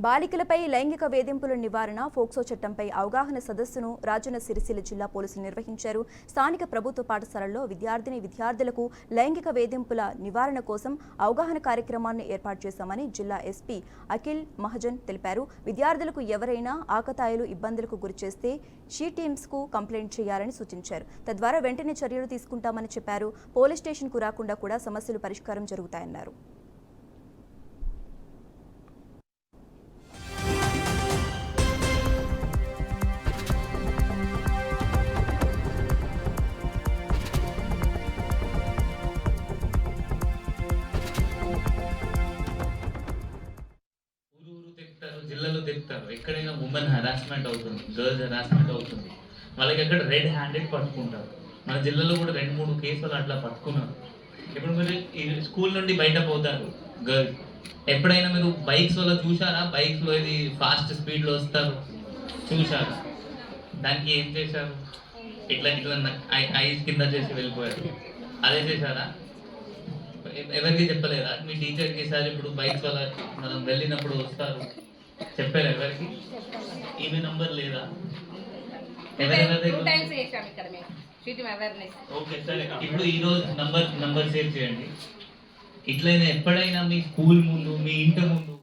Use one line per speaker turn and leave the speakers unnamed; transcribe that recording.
బాలికలపై లైంగిక వేధింపుల నివారణ ఫోక్సో చట్టంపై అవగాహన సదస్సును రాజన్న సిరిసిల్ల జిల్లా పోలీసులు నిర్వహించారు. స్థానిక ప్రభుత్వ పాఠశాలల్లో విద్యార్థులకు లైంగిక వేధింపుల నివారణ కోసం అవగాహన కార్యక్రమాన్ని ఏర్పాటు చేశామని జిల్లా ఎస్పీ అఖిల్ మహజన్ తెలిపారు. విద్యార్థులకు ఎవరైనా ఆకతాయిలు ఇబ్బందులకు గురిచేస్తే షీ టీమ్స్ కు కంప్లైంట్ చేయాలని సూచించారు. తద్వారా వెంటనే చర్యలు తీసుకుంటామని చెప్పారు. పోలీస్ స్టేషన్ కు రాకుండా కూడా సమస్యలు పరిష్కారం జరుగుతాయన్నారు.
జిల్లాలో తిరుగుతారు. ఎక్కడైనా ఉమెన్ హెరాస్మెంట్ అవుతుంది, గర్ల్స్ హెరాస్మెంట్ అవుతుంది, వాళ్ళకి అక్కడ రెడ్ హ్యాండెడ్ పట్టుకుంటారు. మన జిల్లాలో కూడా 2-3 కేసులు అట్లా పట్టుకున్నారు. ఇప్పుడు మీరు ఈ స్కూల్ నుండి బయట పోతారు గర్ల్స్, ఎప్పుడైనా మీరు బైక్స్ వల్ల చూసారా? బైక్స్లో ఇది ఫాస్ట్ స్పీడ్లో వస్తారు చూసారా? దానికి ఏం చేశారు? ఇట్లా ఇట్లా ఐస్ కింద చేసి వెళ్ళిపోయారు. అదే చేశారా? ఎవరికి చెప్పలేదా? మీ టీచర్కి సార్ ఇప్పుడు బైక్స్ వల్ల మనం వెళ్ళినప్పుడు వస్తారు చెప్పారు ఎవరికి? ఈమె నంబర్ లేదా? ఓకే సరే, ఇప్పుడు ఈరోజు నంబర్ సేవ్ చేయండి. ఇట్లయినా ఎప్పుడైనా మీ స్కూల్ ముందు, మీ ఇంటి ముందు